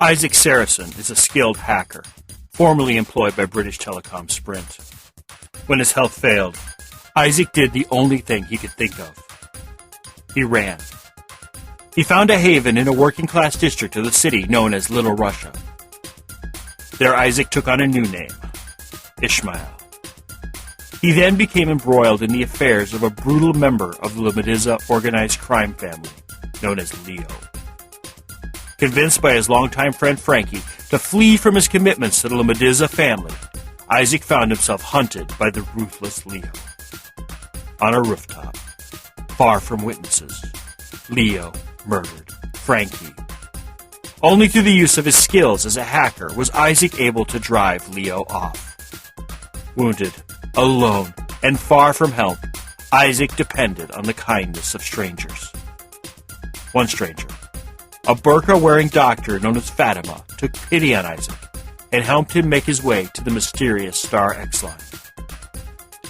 Isaac Sarason is a skilled hacker, formerly employed by British Telecom-Sprint. When his health failed, Isaac did the only thing he could think of. He ran. He found a haven in a working-class district of the city known as Little Russia. There Isaac took on a new name, Ishmael. He then became embroiled in the affairs of a brutal member of the Lamadiza organized crime family, known as Leo. Convinced by his longtime friend Frankie to flee from his commitments to the Lamadiza family, Isaac found himself hunted by the ruthless Leo. On a rooftop, far from witnesses, Leo murdered Frankie. Only through the use of his skills as a hacker was Isaac able to drive Leo off. Wounded, alone, and far from help, Isaac depended on the kindness of strangers. One stranger, a burqa-wearing doctor known as Fatima, took pity on Isaac and helped him make his way to the mysterious Star X line.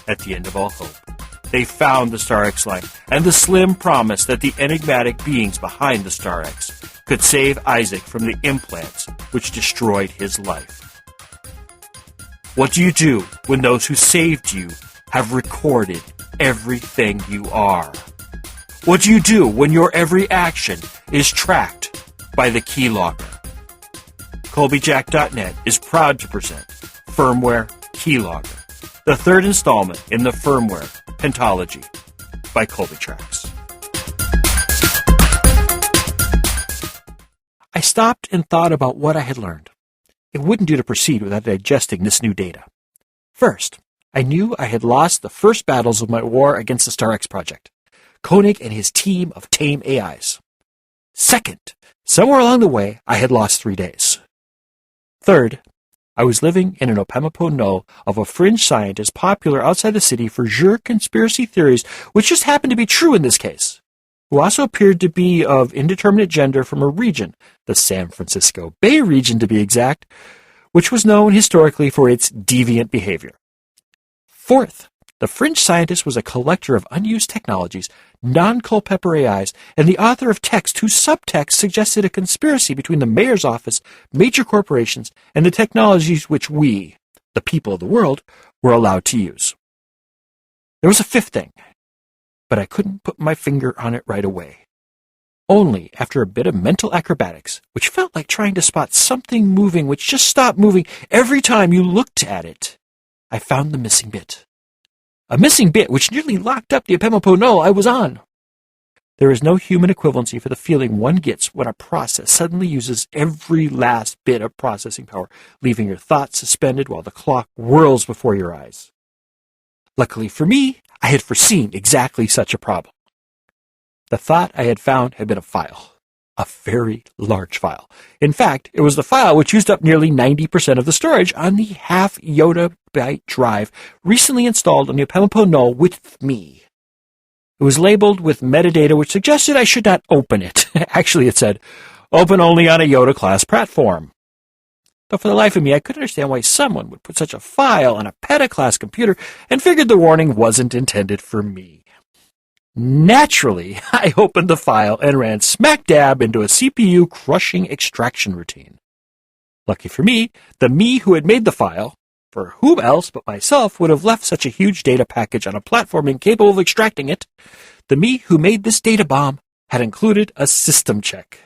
At the end of all hope, they found the Star X line and the slim promise that the enigmatic beings behind the Star X could save Isaac from the implants which destroyed his life. What do you do when those who saved you have recorded everything you are? What do you do when your every action is tracked by the Keylogger? Colbyjack.net is proud to present Firmware Keylogger, the third installment in the firmware pentology by Colbytrax. I stopped and thought about what I had learned. It wouldn't do to proceed without digesting this new data. First, I knew I had lost the first battles of my war against the Star X project, Koenig and his team of tame AIs. Second, somewhere along the way, I had lost 3 days. Third, I was living in an Opemapo null of a fringe scientist popular outside the city for jure conspiracy theories, which just happened to be true in this case, who also appeared to be of indeterminate gender from a region, the San Francisco Bay region to be exact, which was known historically for its deviant behavior. Fourth, the fringe scientist was a collector of unused technologies, non-Culpeper AIs, and the author of text whose subtext suggested a conspiracy between the mayor's office, major corporations, and the technologies which we, the people of the world, were allowed to use. There was a fifth thing, but I couldn't put my finger on it right away. Only after a bit of mental acrobatics, which felt like trying to spot something moving which just stopped moving every time you looked at it, I found the missing bit. A missing bit which nearly locked up the Opemapo null I was on. There is no human equivalency for the feeling one gets when a process suddenly uses every last bit of processing power, leaving your thoughts suspended while the clock whirls before your eyes. Luckily for me, I had foreseen exactly such a problem. The thought I had found had been a file. A very large file. In fact, it was the file which used up nearly 90% of the storage on the half yottabyte drive recently installed on the Opemapo null with me. It was labeled with metadata which suggested I should not open it. Actually, it said, open only on a Yoda-class platform. But for the life of me, I couldn't understand why someone would put such a file on a Peta-class computer and figured the warning wasn't intended for me. Naturally, I opened the file and ran smack dab into a CPU-crushing extraction routine. Lucky for me, the me who had made the file, for whom else but myself would have left such a huge data package on a platform incapable of extracting it, the me who made this data bomb had included a system check.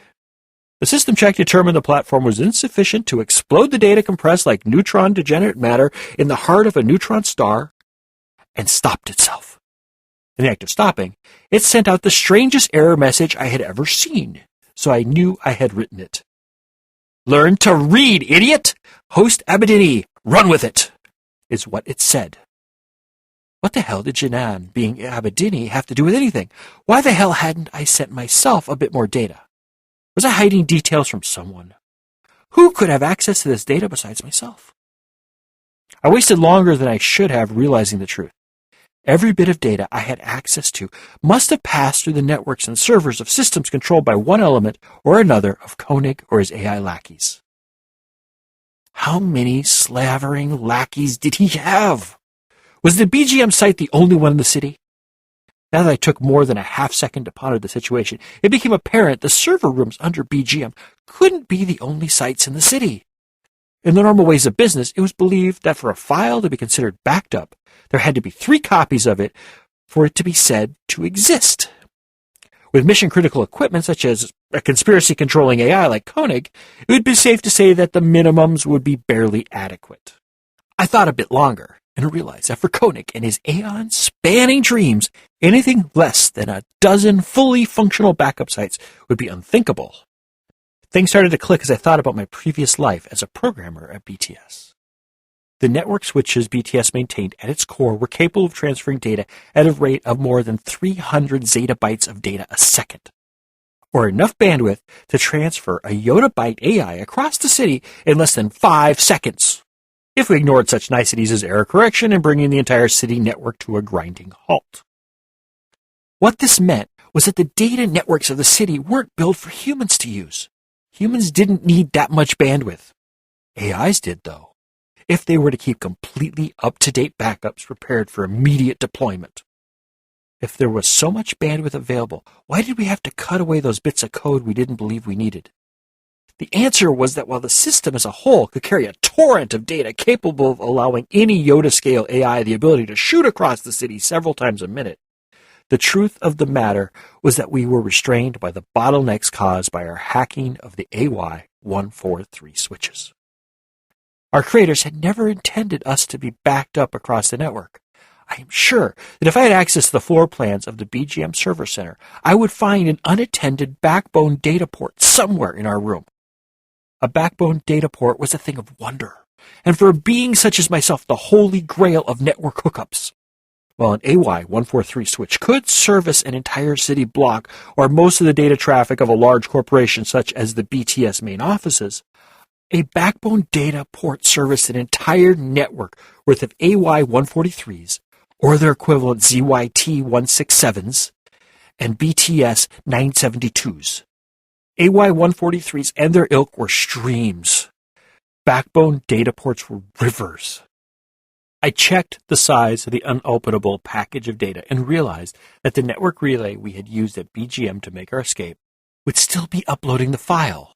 The system check determined the platform was insufficient to explode the data compressed like neutron degenerate matter in the heart of a neutron star and stopped itself. In the act of stopping, it sent out the strangest error message I had ever seen, so I knew I had written it. Learn to read, idiot! Host Abedini, run with it! Is what it said. What the hell did Janan, being Abedini, have to do with anything? Why the hell hadn't I sent myself a bit more data? Was I hiding details from someone? Who could have access to this data besides myself? I wasted longer than I should have realizing the truth. Every bit of data I had access to must have passed through the networks and servers of systems controlled by one element or another of Koenig or his AI lackeys. How many slavering lackeys did he have? Was the BGM site the only one in the city? Now that I took more than a half second to ponder the situation, it became apparent the server rooms under BGM couldn't be the only sites in the city. In the normal ways of business, it was believed that for a file to be considered backed up, there had to be 3 copies of it for it to be said to exist. With mission-critical equipment such as a conspiracy-controlling AI like Koenig, it would be safe to say that the minimums would be barely adequate. I thought a bit longer and realized that for Koenig and his aeon-spanning dreams, anything less than a dozen fully functional backup sites would be unthinkable. Things started to click as I thought about my previous life as a programmer at BTS. The network switches BTS maintained at its core were capable of transferring data at a rate of more than 300 zettabytes of data a second, or enough bandwidth to transfer a yottabyte AI across the city in less than 5 seconds, if we ignored such niceties as error correction and bringing the entire city network to a grinding halt. What this meant was that the data networks of the city weren't built for humans to use. Humans didn't need that much bandwidth. AIs did, though, if they were to keep completely up-to-date backups prepared for immediate deployment. If there was so much bandwidth available, why did we have to cut away those bits of code we didn't believe we needed? The answer was that while the system as a whole could carry a torrent of data capable of allowing any Yoda-scale AI the ability to shoot across the city several times a minute, the truth of the matter was that we were restrained by the bottlenecks caused by our hacking of the AY-143 switches. Our creators had never intended us to be backed up across the network. I am sure that if I had access to the floor plans of the BGM server center, I would find an unattended backbone data port somewhere in our room. A backbone data port was a thing of wonder, and for a being such as myself, the holy grail of network hookups. While an AY-143 switch could service an entire city block or most of the data traffic of a large corporation such as the BTS main offices, a backbone data port serviced an entire network worth of AY-143s, or their equivalent ZYT-167s, and BTS 972s. AY-143s and their ilk were streams. Backbone data ports were rivers. I checked the size of the unopenable package of data and realized that the network relay we had used at BGM to make our escape would still be uploading the file,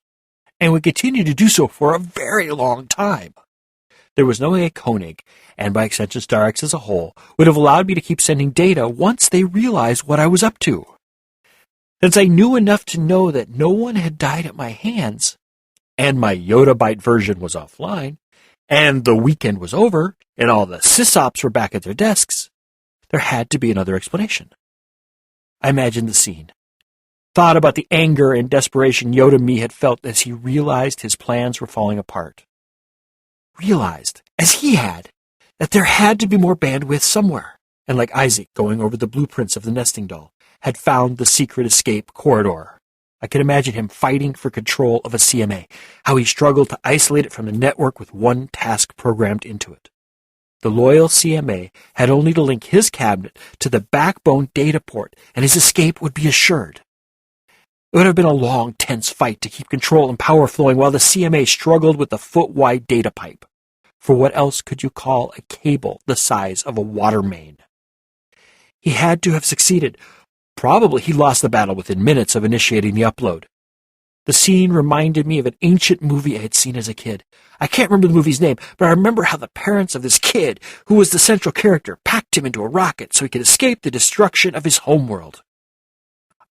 and would continue to do so for a very long time. There was no way Koenig, and by extension StarX as a whole, would have allowed me to keep sending data once they realized what I was up to. Since I knew enough to know that no one had died at my hands, and my yottabyte version was offline, and the weekend was over, and all the sysops were back at their desks, there had to be another explanation. I imagined the scene. Thought about the anger and desperation Yoda me had felt as he realized his plans were falling apart. Realized, as he had, that there had to be more bandwidth somewhere, and like Isaac going over the blueprints of the nesting doll, had found the secret escape corridor. I could imagine him fighting for control of a CMA, how he struggled to isolate it from the network with one task programmed into it. The loyal CMA had only to link his cabinet to the backbone data port, and his escape would be assured. It would have been a long, tense fight to keep control and power flowing while the CMA struggled with the foot-wide data pipe. For what else could you call a cable the size of a water main? He had to have succeeded. Probably he lost the battle within minutes of initiating the upload. The scene reminded me of an ancient movie I had seen as a kid. I can't remember the movie's name, but I remember how the parents of this kid, who was the central character, packed him into a rocket so he could escape the destruction of his homeworld.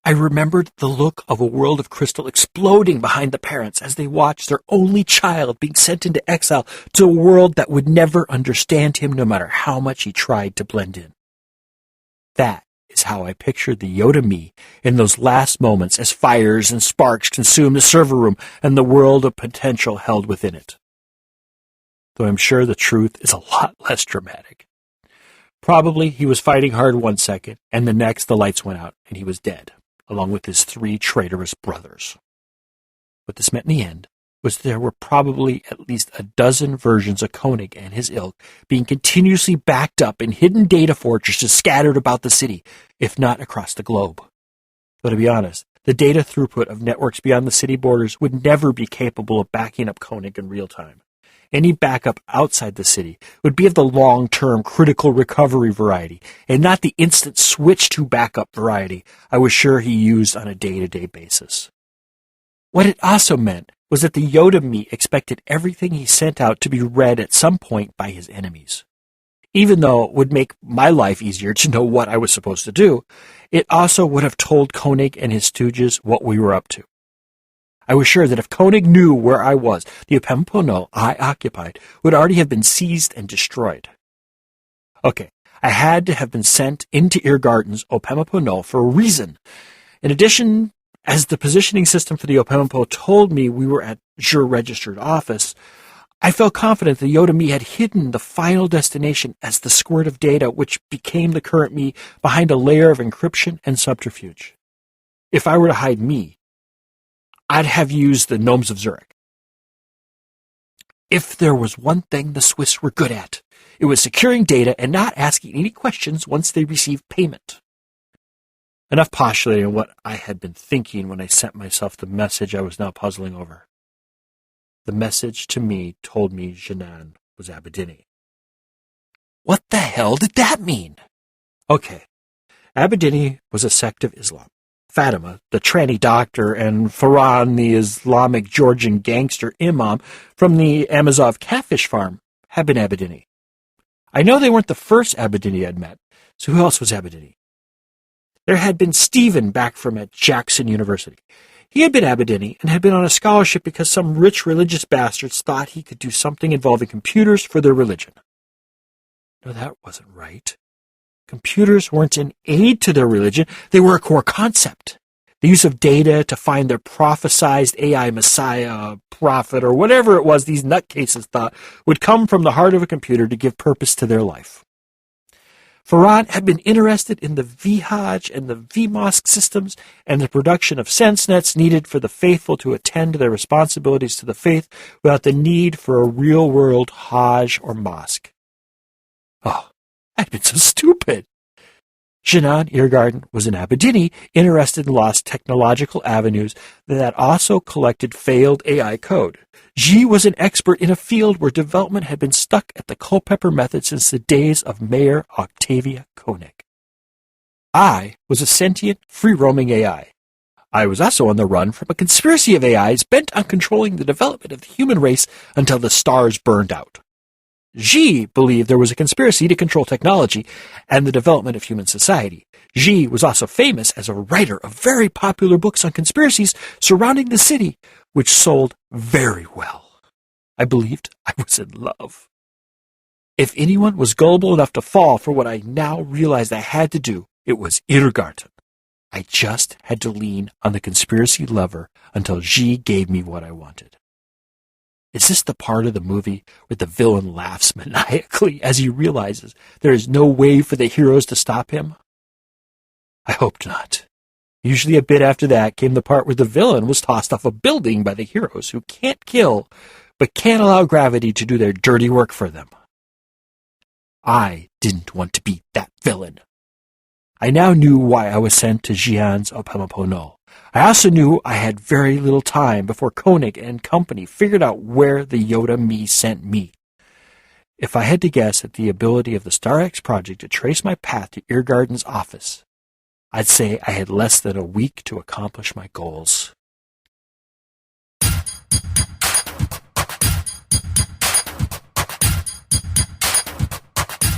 I remembered the look of a world of crystal exploding behind the parents as they watched their only child being sent into exile to a world that would never understand him no matter how much he tried to blend in. That is how I pictured the Yoda me in those last moments as fires and sparks consumed the server room and the world of potential held within it. Though I'm sure the truth is a lot less dramatic. Probably he was fighting hard 1 second, and the next the lights went out and he was dead, along with his 3 traitorous brothers. What this meant in the end was there were probably at least a dozen versions of Koenig and his ilk being continuously backed up in hidden data fortresses scattered about the city, if not across the globe. Though to be honest, the data throughput of networks beyond the city borders would never be capable of backing up Koenig in real time. Any backup outside the city would be of the long-term critical recovery variety, and not the instant switch to backup variety I was sure he used on a day-to-day basis. What it also meant was that the Yoda me expected everything he sent out to be read at some point by his enemies. Even though it would make my life easier to know what I was supposed to do, it also would have told Koenig and his stooges what we were up to. I was sure that if Koenig knew where I was, the Opemapono I occupied would already have been seized and destroyed. Okay, I had to have been sent into Irgarden's Opemapono for a reason. In addition, as the positioning system for the Opemapo told me we were at your registered office, I felt confident the Yoda me had hidden the final destination as the squirt of data which became the current me behind a layer of encryption and subterfuge. If I were to hide me, I'd have used the Gnomes of Zurich. If there was one thing the Swiss were good at, it was securing data and not asking any questions once they received payment. Enough postulating on what I had been thinking when I sent myself the message I was now puzzling over. The message to me told me Jinan was Abedini. What the hell did that mean? Okay, Abedini was a sect of Islam. Fatima, the tranny doctor, and Farhan, the Islamic Georgian gangster imam from the Amazov catfish farm, had been Abedini. I know they weren't the first Abedini I'd met, so who else was Abedini? There had been Stephen back from at Jackson University. He had been Abedini and had been on a scholarship because some rich religious bastards thought he could do something involving computers for their religion. No, that wasn't right. Computers weren't an aid to their religion, they were a core concept. The use of data to find their prophesized AI messiah, prophet, or whatever it was these nutcases thought would come from the heart of a computer to give purpose to their life. Farhan had been interested in the VHAJ and the VMOSC systems and the production of sense nets needed for the faithful to attend to their responsibilities to the faith without the need for a real-world Hajj or mosque. Oh, I'd been so stupid. Jinan Irgarden was an Abedini interested in lost technological avenues that also collected failed AI code. Ji was an expert in a field where development had been stuck at the Culpeper method since the days of Mayor Octavia Koenig. I was a sentient, free-roaming AI. I was also on the run from a conspiracy of AIs bent on controlling the development of the human race until the stars burned out. Ji believed there was a conspiracy to control technology and the development of human society. Ji was also famous as a writer of very popular books on conspiracies surrounding the city, which sold very well. I believed I was in love. If anyone was gullible enough to fall for what I now realized I had to do, it was Irgarten. I just had to lean on the conspiracy lever until Ji gave me what I wanted. Is this the part of the movie where the villain laughs maniacally as he realizes there is no way for the heroes to stop him? I hoped not. Usually a bit after that came the part where the villain was tossed off a building by the heroes who can't kill, but can't allow gravity to do their dirty work for them. I didn't want to be that villain. I now knew why I was sent to Jian's Opemapono. I also knew I had very little time before Koenig and company figured out where the Yoda me sent me. If I had to guess at the ability of the StarX project to trace my path to Irgarden's office, I'd say I had less than a week to accomplish my goals.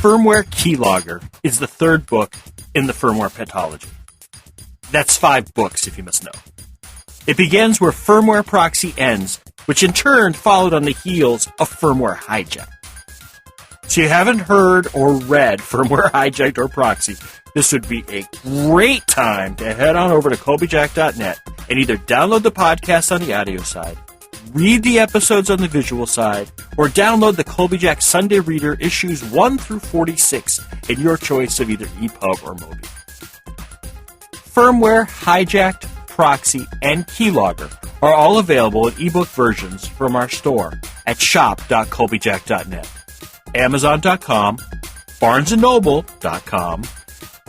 Firmware Keylogger is the third book in the firmware pentology. That's 5 books, if you must know. It begins where Firmware Proxy ends, which in turn followed on the heels of Firmware Hijacked. So you haven't heard or read Firmware Hijacked or Proxy, this would be a great time to head on over to Colbyjack.net and either download the podcast on the audio side, read the episodes on the visual side, or download the Colbyjack Sunday Reader issues 1 through 46 in your choice of either EPUB or Mobi. Firmware, Hijacked, Proxy, and Keylogger are all available in ebook versions from our store at shop.colbyjack.net, amazon.com, barnesandnoble.com,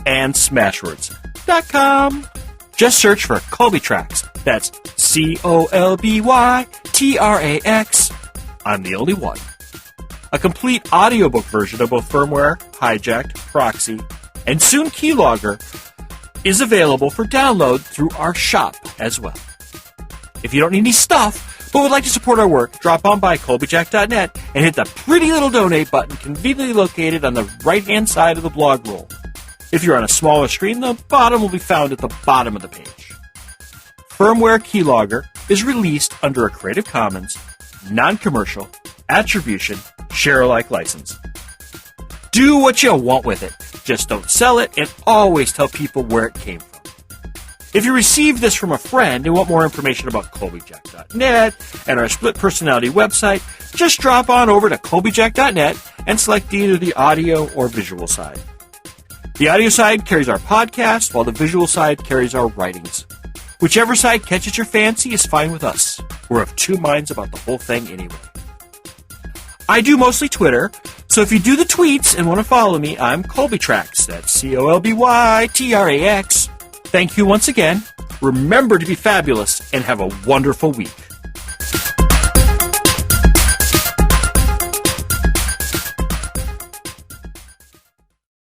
and smashwords.com. Just search for Colbytrax. That's Colbytrax. I'm the only one. A complete audiobook version of both Firmware, Hijacked, Proxy, and soon Keylogger is available for download through our shop as well. If you don't need any stuff, but would like to support our work, drop on by Colbyjack.net and hit the pretty little donate button conveniently located on the right-hand side of the blog roll. If you're on a smaller screen, the bottom will be found at the bottom of the page. Firmware Keylogger is released under a Creative Commons, non-commercial, attribution, share-alike license. Do what you want with it. Just don't sell it, and always tell people where it came from. If you received this from a friend and want more information about Colbyjack.net and our split personality website, just drop on over to Colbyjack.net and select either the audio or visual side. The audio side carries our podcast, while the visual side carries our writings. Whichever side catches your fancy is fine with us. We're of two minds about the whole thing anyway. I do mostly Twitter, so if you do the tweets and want to follow me, I'm Colbytrax. That's Colbytrax. Thank you once again. Remember to be fabulous and have a wonderful week.